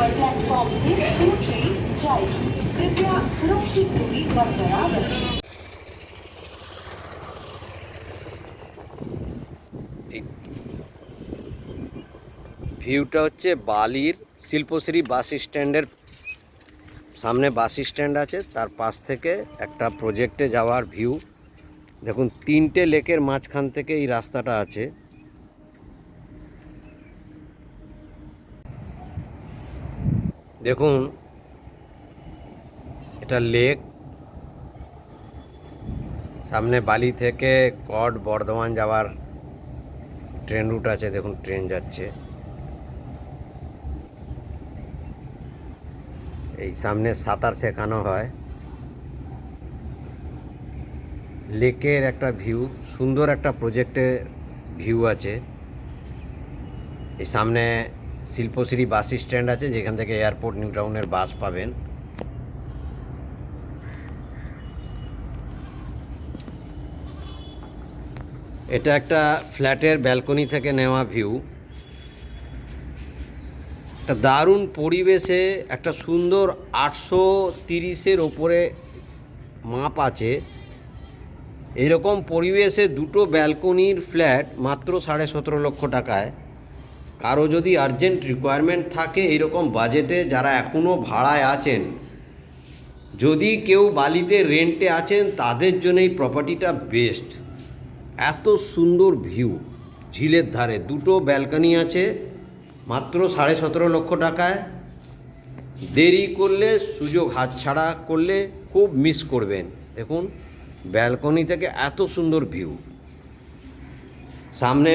Platform से दो train जाएगी। कृपया सुरक्षित दूरी बरकरार रखें। ভিউটা হচ্ছে বালির শিল্পশ্রী বাস স্ট্যান্ডের সামনে। বাস স্ট্যান্ড আছে, তার পাশ থেকে একটা প্রজেক্টে যাওয়ার ভিউ। দেখুন, তিনটে লেকের মাঝখান থেকে এই রাস্তাটা আছে। দেখুন, এটা লেক, সামনে বালি থেকে কট বর্ধমান যাওয়ার ট্রেন রুট আছে। দেখুন, ট্রেন যাচ্ছে। এই সামনে সাঁতার শেখানো হয়। লেকের একটা ভিউ, সুন্দর একটা প্রজেক্টে ভিউ আছে। এই সামনে শিল্পশ্রী বাস স্ট্যান্ড আছে, যেখান থেকে এয়ারপোর্ট নিউ টাউনের বাস পাবেন। এটা একটা ফ্ল্যাটের ব্যালকনি থেকে নেওয়া ভিউ। একটা দারুণ পরিবেশে একটা সুন্দর 830-এর ওপরে মাপ আছে। এরকম পরিবেশে দুটো ব্যালকনির ফ্ল্যাট মাত্র 17.5 লক্ষ টাকায়। কারো যদি আর্জেন্ট রিকোয়ারমেন্ট থাকে এইরকম বাজেটে, যারা এখনও ভাড়ায় আছেন, যদি কেউ বালিতে রেন্টে আছেন, তাদের জন্য এই প্রপার্টিটা বেস্ট। এত সুন্দর ভিউ, ঝিলের ধারে দুটো ব্যালকনি আছে, মাত্র 17.5 লক্ষ টাকায়। দেরি করলে, সুযোগ হাতছাড়া করলে খুব মিস করবেন। দেখুন, ব্যালকনি থেকে এত সুন্দর ভিউ। সামনে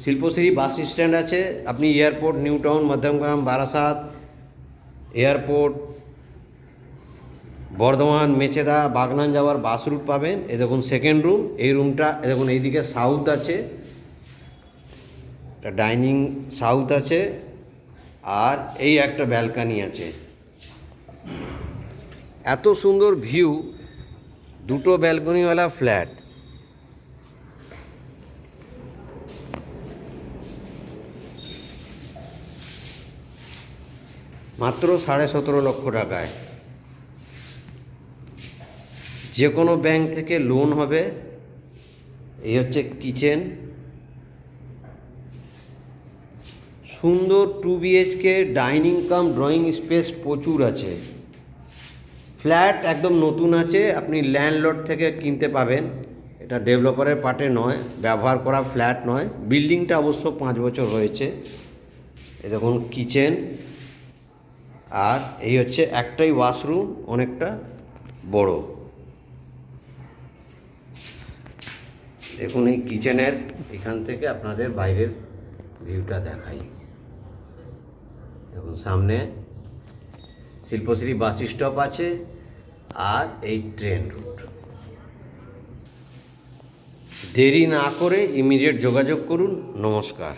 শিল্পশ্রী বাস স্ট্যান্ড আছে। আপনি airport new town, Madhyamgram, Barasat, airport, Bardhaman, Mecheda, Bagnan যাওয়ার বাস রুট পাবেন। এই দেখুন সেকেন্ড রুম। এই রুমটা দেখুন, এইদিকে সাউথ আছে, একটা ডাইনিং সাউথ আছে, আর এই একটা ব্যালকনি আছে। এত সুন্দর ভিউ, দুটো ব্যালকনিওয়ালা ফ্ল্যাট। মাত্র 17.5 লক্ষ টাকায়। যে কোনো ব্যাংক থেকে লোন হবে। এই হচ্ছে কিচেন, সুন্দর 2 BHK ডাইনিং কাম ড্রয়িং স্পেস প্রচুর আছে। ফ্ল্যাট একদম নতুন আছে, আপনি ল্যান্ডলর্ড থেকে কিনতে পাবেন। এটা ডেভেলপারের পার্টে নয়, ব্যবহার করা ফ্ল্যাট নয়। বিল্ডিংটা অবশ্য 5 বছর হয়েছে। এই দেখুন কিচেন, আর এই হচ্ছে একটাই ওয়াশরুম, অনেকটা বড়। দেখুন, এই কিচেনের এখান থেকে আপনাদের বাইরের ভিউটা দেখাই। দেখুন, সামনে শিল্পশ্রী বাস স্টপ আছে, আর এই ট্রেন রুট। দেরি না করে ইমিডিয়েট যোগাযোগ করুন। নমস্কার।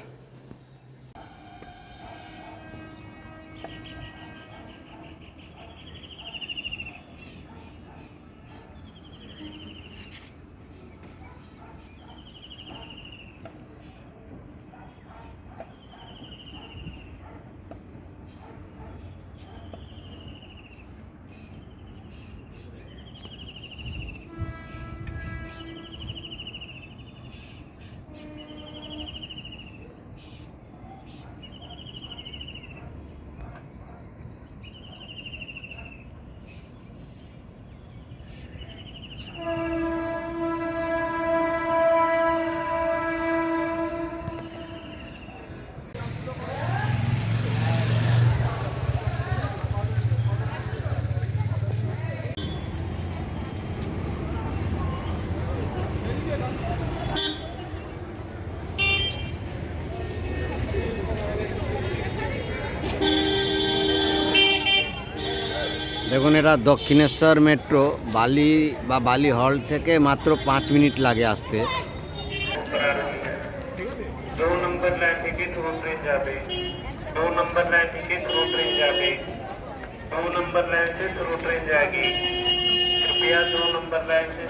দেখুন, এটা দক্ষিণেশ্বর মেট্রো। বালি বা বালি হল থেকে মাত্র 5 মিনিট লাগে আসতে। 2 नंबर लाइन থেকে थ्रू ट्रेन যাবে। 2 नंबर लाइन থেকে थ्रू ट्रेन যাবে। 2 नंबर लाइन से थ्रू ट्रेन जाएगी। कृपया 2 नंबर लाइन से